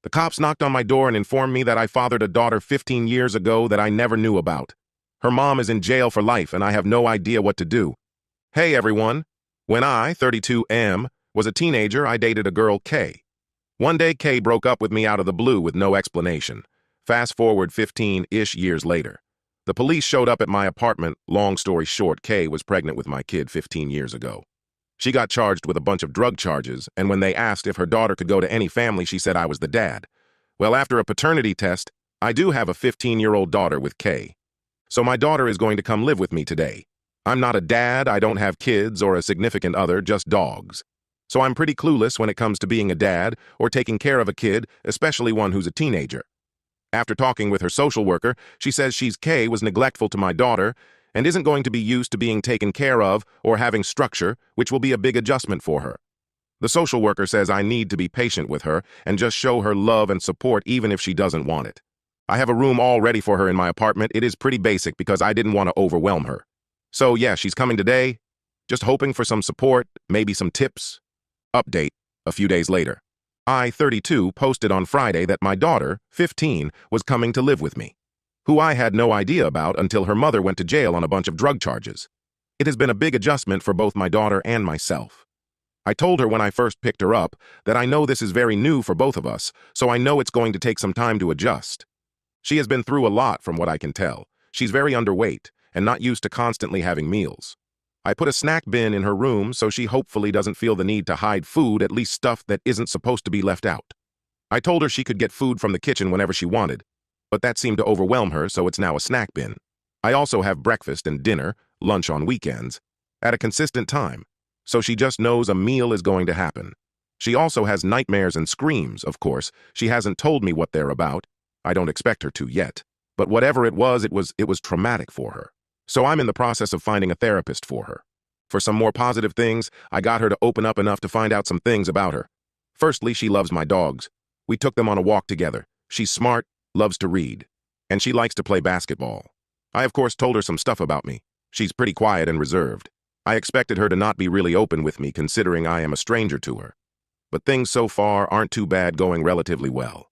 The cops knocked on my door and informed me that I fathered a daughter 15 years ago that I never knew about. Her mom is in jail for life and I have no idea what to do. Hey everyone. When I, 32M, was a teenager, I dated a girl, Kay. One day, Kay broke up with me out of the blue with no explanation. Fast forward 15-ish years later. The police showed up at my apartment. Long story short, Kay was pregnant with my kid 15 years ago. She got charged with a bunch of drug charges, and when they asked if her daughter could go to any family, she said I was the dad. Well, after a paternity test, I do have a 15-year-old daughter with Kay. So my daughter is going to come live with me today. I'm not a dad, I don't have kids or a significant other, just dogs. So I'm pretty clueless when it comes to being a dad or taking care of a kid, especially one who's a teenager. After talking with her social worker, she says Kay was neglectful to my daughter and isn't going to be used to being taken care of or having structure, which will be a big adjustment for her. The social worker says I need to be patient with her and just show her love and support even if she doesn't want it. I have a room all ready for her in my apartment. It is pretty basic because I didn't want to overwhelm her. So yeah, she's coming today, just hoping for some support, maybe some tips. Update, a few days later. I, 32, posted on Friday that my daughter, 15, was coming to live with me, who I had no idea about until her mother went to jail on a bunch of drug charges. It has been a big adjustment for both my daughter and myself. I told her when I first picked her up that I know this is very new for both of us, so I know it's going to take some time to adjust. She has been through a lot from what I can tell. She's very underweight and not used to constantly having meals. I put a snack bin in her room so she hopefully doesn't feel the need to hide food, at least stuff that isn't supposed to be left out. I told her she could get food from the kitchen whenever she wanted, but that seemed to overwhelm her, so it's now a snack bin. I also have breakfast and dinner, lunch on weekends, at a consistent time, so she just knows a meal is going to happen. She also has nightmares and screams, of course. She hasn't told me what they're about. I don't expect her to yet. But whatever it was traumatic for her. So I'm in the process of finding a therapist for her. For some more positive things, I got her to open up enough to find out some things about her. Firstly, she loves my dogs. We took them on a walk together. She's smart, loves to read, and she likes to play basketball. I, of course, told her some stuff about me. She's pretty quiet and reserved. I expected her to not be really open with me, considering I am a stranger to her. But things so far aren't too bad, going relatively well.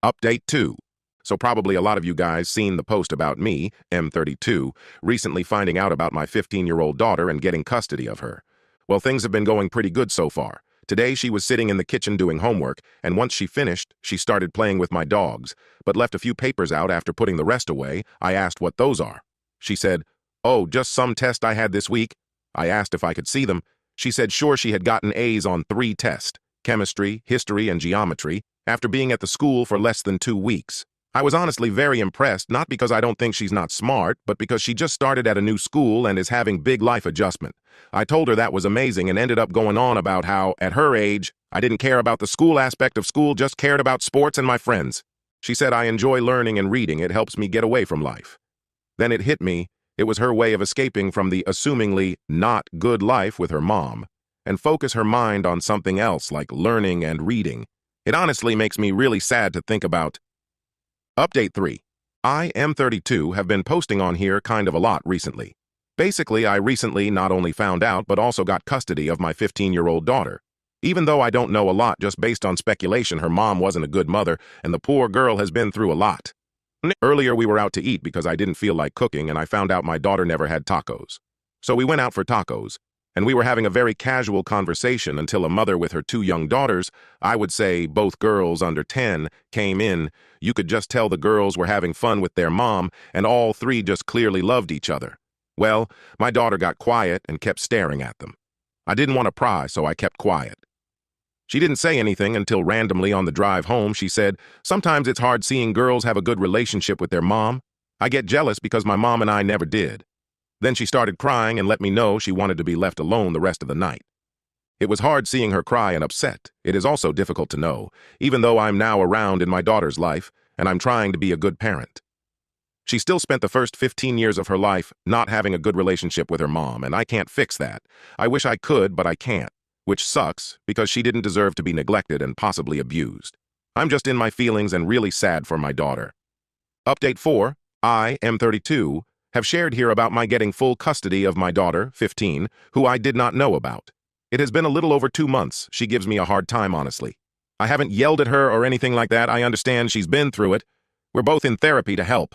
Update 2. So probably a lot of you guys seen the post about me, M32, recently finding out about my 15-year-old daughter and getting custody of her. Well, things have been going pretty good so far. Today she was sitting in the kitchen doing homework, and once she finished, she started playing with my dogs, but left a few papers out after putting the rest away. I asked what those are. She said, "Oh, just some test I had this week." I asked if I could see them. She said sure, she had gotten A's on 3 tests, chemistry, history, and geometry, after being at the school for less than 2 weeks. I was honestly very impressed, not because I don't think she's not smart, but because she just started at a new school and is having big life adjustment. I told her that was amazing and ended up going on about how, at her age, I didn't care about the school aspect of school, just cared about sports and my friends. She said I enjoy learning and reading, it helps me get away from life. Then it hit me, it was her way of escaping from the assumingly not good life with her mom, and focus her mind on something else like learning and reading. It honestly makes me really sad to think about. Update 3. I, M32, have been posting on here kind of a lot recently. Basically, I recently not only found out but also got custody of my 15-year-old daughter. Even though I don't know a lot, just based on speculation, her mom wasn't a good mother and the poor girl has been through a lot. Earlier we were out to eat because I didn't feel like cooking and I found out my daughter never had tacos. So we went out for tacos, and we were having a very casual conversation until a mother with her 2 young daughters, I would say both girls under 10, came in. You could just tell the girls were having fun with their mom, and all 3 just clearly loved each other. Well, my daughter got quiet and kept staring at them. I didn't want to pry, so I kept quiet. She didn't say anything until randomly on the drive home she said, "Sometimes it's hard seeing girls have a good relationship with their mom. I get jealous because my mom and I never did." Then she started crying and let me know she wanted to be left alone the rest of the night. It was hard seeing her cry and upset. It is also difficult to know, even though I'm now around in my daughter's life, and I'm trying to be a good parent. She still spent the first 15 years of her life not having a good relationship with her mom, and I can't fix that. I wish I could, but I can't, which sucks because she didn't deserve to be neglected and possibly abused. I'm just in my feelings and really sad for my daughter. Update 4. I, M32, have shared here about my getting full custody of my daughter, 15, who I did not know about. It has been a little over 2 months. She gives me a hard time, honestly. I haven't yelled at her or anything like that. I understand she's been through it. We're both in therapy to help.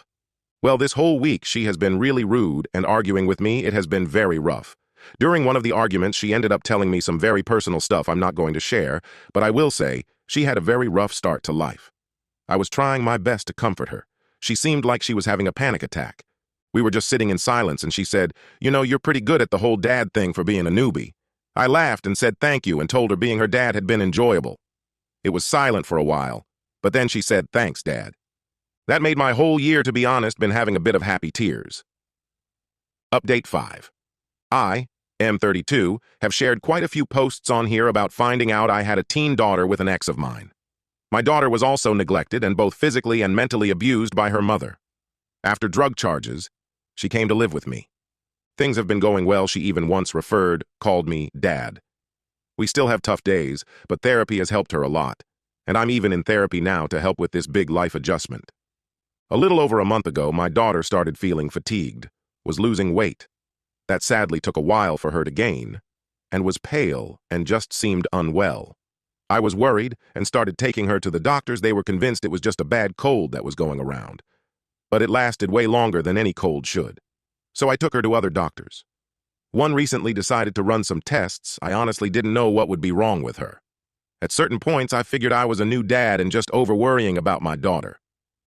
Well, this whole week she has been really rude and arguing with me. It has been very rough. During one of the arguments, she ended up telling me some very personal stuff I'm not going to share, but I will say she had a very rough start to life. I was trying my best to comfort her. She seemed like she was having a panic attack. We were just sitting in silence and she said, "You know, you're pretty good at the whole dad thing for being a newbie." I laughed and said thank you and told her being her dad had been enjoyable. It was silent for a while, but then she said, "Thanks, Dad." That made my whole year, to be honest, been having a bit of happy tears. Update 5. I, M32, have shared quite a few posts on here about finding out I had a teen daughter with an ex of mine. My daughter was also neglected and both physically and mentally abused by her mother. After drug charges, she came to live with me. Things have been going well. She even once called me Dad. We still have tough days, but therapy has helped her a lot, and I'm even in therapy now to help with this big life adjustment. A little over a month ago, my daughter started feeling fatigued, was losing weight. That sadly took a while for her to gain, and was pale and just seemed unwell. I was worried and started taking her to the doctors. They were convinced it was just a bad cold that was going around. But it lasted way longer than any cold should. So I took her to other doctors. One recently decided to run some tests. I honestly didn't know what would be wrong with her. At certain points, I figured I was a new dad and just over-worrying about my daughter.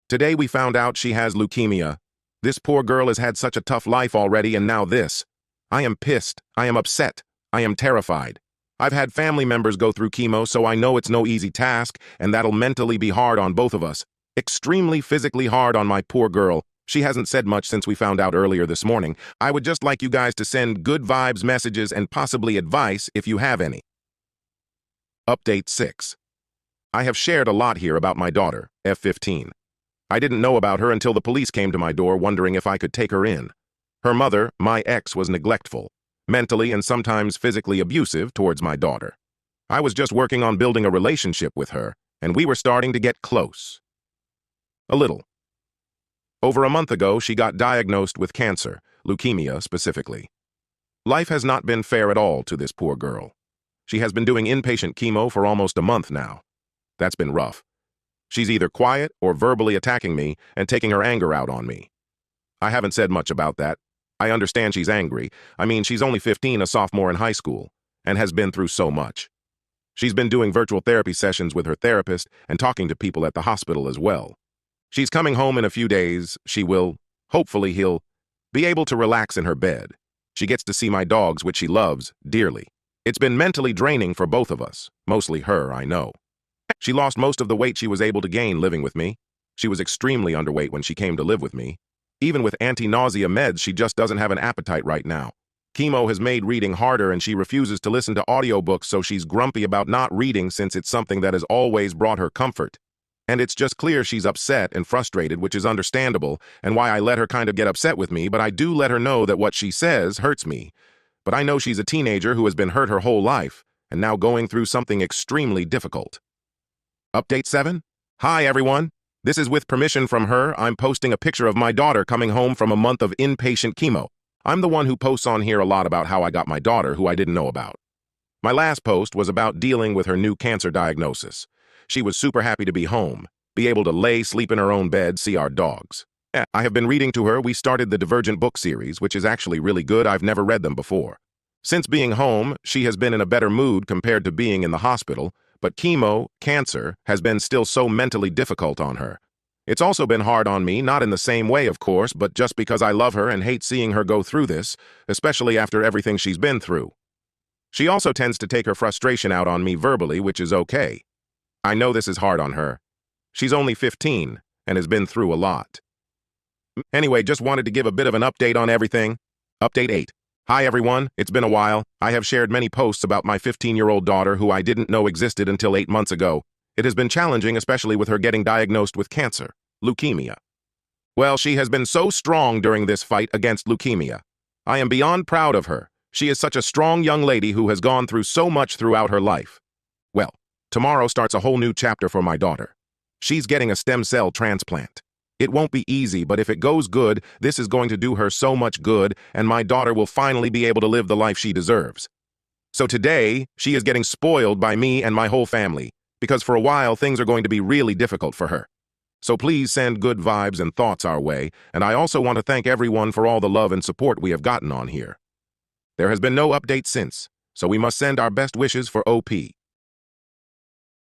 Today we found out she has leukemia. This poor girl has had such a tough life already, and now this. I am pissed. I am upset. I am terrified. I've had family members go through chemo, so I know it's no easy task, and that'll mentally be hard on both of us. Extremely physically hard on my poor girl. She hasn't said much since we found out earlier this morning. I would just like you guys to send good vibes messages and possibly advice if you have any. Update 6. I have shared a lot here about my daughter, F15. I didn't know about her until the police came to my door wondering if I could take her in. Her mother, my ex, was neglectful, mentally and sometimes physically abusive towards my daughter. I was just working on building a relationship with her, and we were starting to get close. A little. Over a month ago, she got diagnosed with cancer, leukemia specifically. Life has not been fair at all to this poor girl. She has been doing inpatient chemo for almost a month now. That's been rough. She's either quiet or verbally attacking me and taking her anger out on me. I haven't said much about that. I understand she's angry. I mean, she's only 15, a sophomore in high school, and has been through so much. She's been doing virtual therapy sessions with her therapist and talking to people at the hospital as well. She's coming home in a few days. Hopefully he'll be able to relax in her bed. She gets to see my dogs, which she loves dearly. It's been mentally draining for both of us, mostly her, I know. She lost most of the weight she was able to gain living with me. She was extremely underweight when she came to live with me. Even with anti-nausea meds, she just doesn't have an appetite right now. Chemo has made reading harder and she refuses to listen to audiobooks, so she's grumpy about not reading since it's something that has always brought her comfort. And it's just clear she's upset and frustrated, which is understandable, and why I let her kind of get upset with me, but I do let her know that what she says hurts me. But I know she's a teenager who has been hurt her whole life, and now going through something extremely difficult. Update 7? Hi, everyone. This is with permission from her. I'm posting a picture of my daughter coming home from a month of inpatient chemo. I'm the one who posts on here a lot about how I got my daughter, who I didn't know about. My last post was about dealing with her new cancer diagnosis. She was super happy to be home, be able to sleep in her own bed, see our dogs. I have been reading to her. We started the Divergent book series, which is actually really good. I've never read them before. Since being home, she has been in a better mood compared to being in the hospital, but cancer, has been still so mentally difficult on her. It's also been hard on me, not in the same way, of course, but just because I love her and hate seeing her go through this, especially after everything she's been through. She also tends to take her frustration out on me verbally, which is okay. I know this is hard on her. She's only 15 and has been through a lot. Anyway, just wanted to give a bit of an update on everything. Update 8. Hi everyone, it's been a while. I have shared many posts about my 15-year-old daughter who I didn't know existed until 8 months ago. It has been challenging, especially with her getting diagnosed with cancer, leukemia. Well, she has been so strong during this fight against leukemia. I am beyond proud of her. She is such a strong young lady who has gone through so much throughout her life. Well, tomorrow starts a whole new chapter for my daughter. She's getting a stem cell transplant. It won't be easy, but if it goes good, this is going to do her so much good, and my daughter will finally be able to live the life she deserves. So today, she is getting spoiled by me and my whole family. because for a while things are going to be really difficult for her. So please send good vibes and thoughts our way, and I also want to thank everyone for all the love and support we have gotten on here. There has been no update since, so we must send our best wishes for OP.